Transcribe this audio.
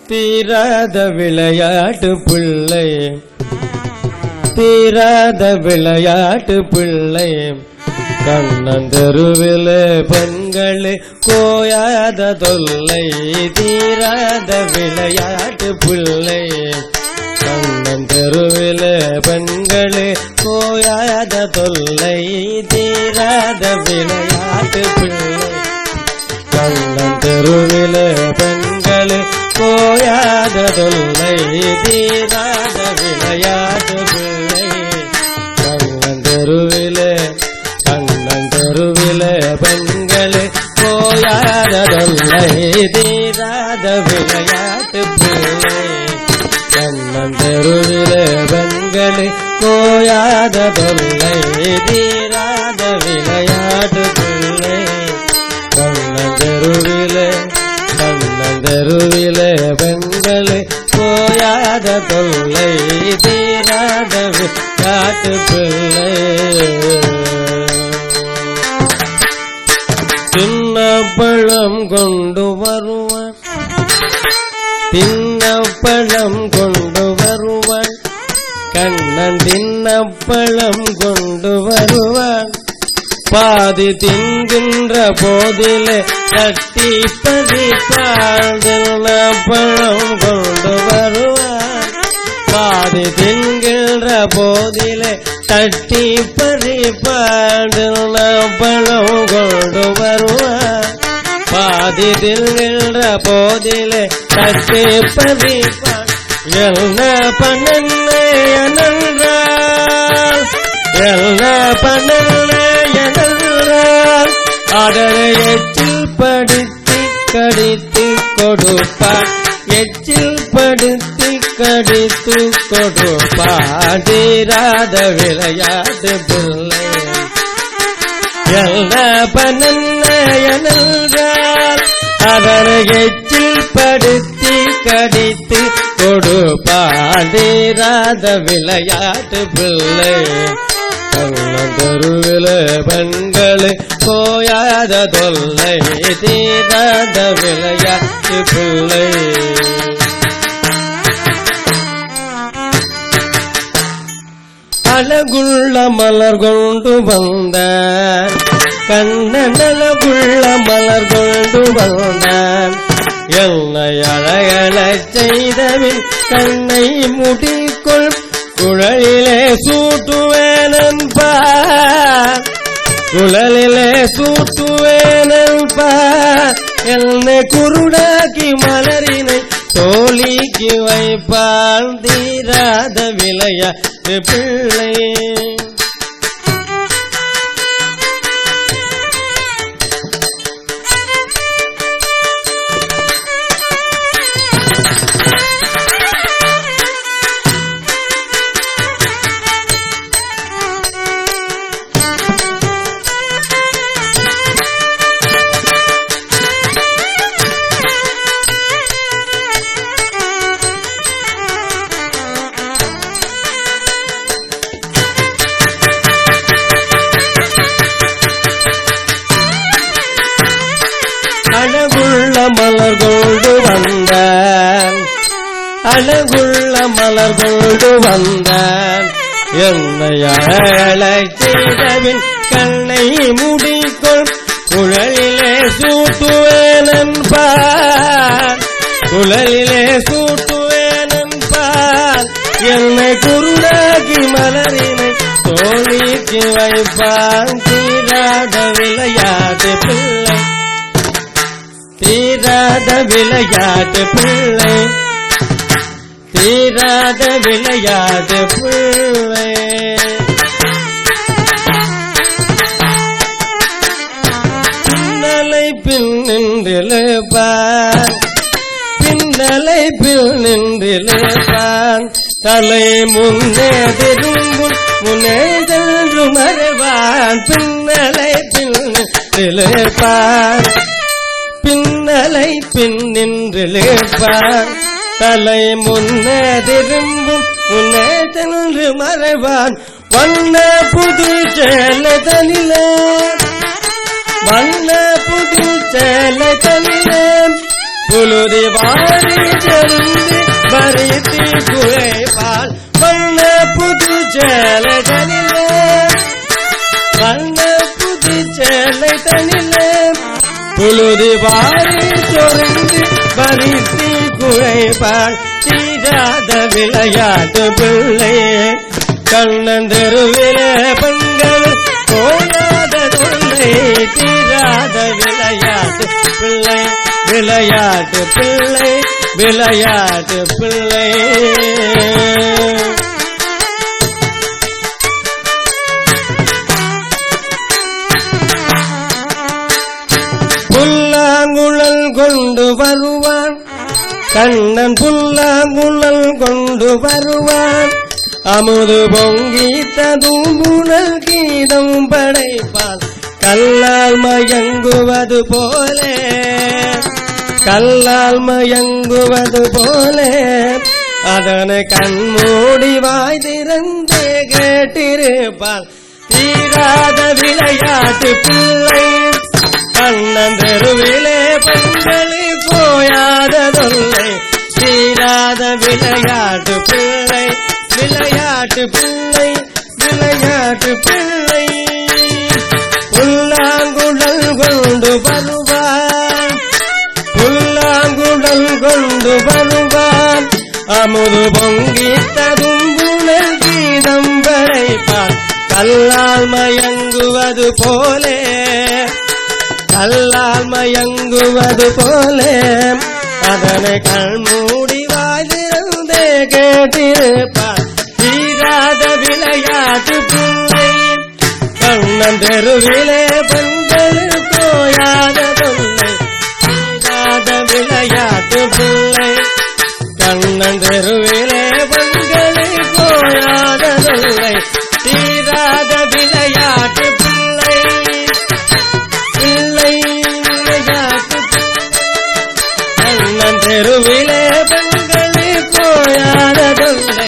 தீராத விளையாட்டு பிள்ளை தீராத விளையாட்டு பிள்ளை கண்ணந்தெருவில பெண்களே கோயாத தொல்லை தீராத விளையாட்டு பிள்ளை கண்ணந்தெருவில பெண்களே கோயாத தொல்லை தீராத விளையாட்டு பிள்ளை கண்ணந்தெருவில பெண்களே கோயாத தொல்லை தீராத விளையாட்டு பிள்ளை கண்ணந்தெருவில பெண்களே கோயாத தொல்லை தீராத விளையாட்டு பிள்ளை கண்ணந்தெருவில பெண்களே கோயாத தொல்லை தீராத விளையாட்டு பிள்ளை கண்ணந்தெருவில பெண்களே கோயாத தொல்லை தீராத விளையாட்டு பிள்ளை தின்னப்பழம் கொண்டு வருவான் தின்னப்பழம் கொண்டு வருவான் கண்ணன் தின்னப்பழம் கொண்டு வருவான் பாதி தின்கின்ற போதிலே கட்டி பதிப்பான் தின்னப்பழம் கொண்டு வருவான் பாதி தின்கின்ற போதிலே தட்டி பறிப்பான் தின்னப்பழம் கொண்டு வருவான் பாதி தின்கின்ற போதிலே தட்டி பறிப்பான் என்ன பண்ணே என்றால் என்ன பண்ணே என்றால் அதனை எச்சில் படுத்தி கடித்து கொடுப்பான் எச்சில் படுத்தி கடித்து கொடுப்பான் தீராத விளையாட்டு பிள்ளை என்ன பண்ணே என்றால் அதனை எச்சில் படுத்தி கடித்து கொடுப்பான் தீராத விளையாட்டு பிள்ளை கண்ணந்தெருவில பெண்களே கோயாத தொல்லை தீராத விளையாட்டு பிள்ளை அழகுள்ள மலர் கொண்டு வந்தான் கண்ணன் அழகுள்ள மலர் கொண்டு வந்தான் என்னை அழகழச் செய்தவின் கண்ணை முடிக்குள் குழலிலே சூட்டுவேனன்பார் குழலிலே சூட்டுவேனன்பார் என்னை குருடாக்கி மலரினை தோழிக்கு வைப்பான் தீராத விளையாட்டு பிள்ளை அழகுள்ள மலர் கொண்டு வந்தான் அழகுள்ள மலர் கொண்டு வந்தான் என்னை அழகழச் செய்தவின் கண்ணை முடிக்குள் குழலிலே சூட்டுவேனன்பார் குழலிலே சூட்டுவேனன்பார் என்னை குருடாக்கி மலரினை தோழிக்கு வைப்பான் தீராத விளையாட்டு பிள்ளை தீராத விளையாட்டு பிள்ளை தீராத விளையாட்டு பிள்ளை பின்னலை பின் நின்றிருப்பான் பின்னலை பின் நின்றிருப்பான் தலை முன்னே திரும்பும் முன்னே சென்று மறைவான் பின்னலை பின் நின்றிருப்பான் பின்னலை பின் நின்றிருப்பான் தலை முன்னே திரும்பும் முன்னே சென்று மறைவான் வண்ண புது சேலதனிலே வண்ண புது சேலதனிலே புழுதி வாரி செருந்து பறித்து குழைப்பால் வண்ண புது சேலை தனிலே வண்ண புது சேலை தனிலே புழுதி வாரி சொருந்து பறித்து குழைப்பால் தீராத விளையாட்டு பிள்ளை கண்ணந்தெருவிலே பெண்கள் போயாத தொல்லை தீராத விளையாட்டு பிள்ளை விளையாட்டு பிள்ளை விளையாட்டு பிள்ளை புல்லாங்குழல் கொண்டு வருவான் கண்ணன் புல்லாங்குழல் கொண்டு வருவான் அமுது பொங்கி ததும்புணல் கீதம் படைப்பான் கல்லால் மயங்குவது போலே கல்லால் மயங்குவது போலே அதனை கண்மூடி வாய் திறந்தே கேட்டிருப்பான் தீராத விளையாட்டு பிள்ளை கண்ணந்தெருவிலே பெண்களி போயாததொல்லை தீராத விளையாட்டு பிள்ளை விளையாட்டு பிள்ளை விளையாட்டு பிள்ளை புல்லாங்குழல் கொண்டு வருவான் புல்லாங்குழல் கொண்டு வருவான் அமுது பொங்கி ததும்புணல் கீதம் படைப்பான் கல்லால் மயங்குவது போலே கல்லால் மயங்குவது போலே அதனை கண்மூடி வாய்திருந்தே கேட்டிருப்பான் தீராத விளையாட்டு பிள்ளை கண்ணந்தெருவிலே பெண்கள் போயாத தொல்லை தீராத விளையாட்டு பிள்ளை கண்ணந்தெருவிலே பெண்கள் போயாத தொல்லை தீராத விளையாட்டு பிள்ளை பிள்ளை விளையாட்டு கண்ணந்தெருவிலே பெண்கள் போயாத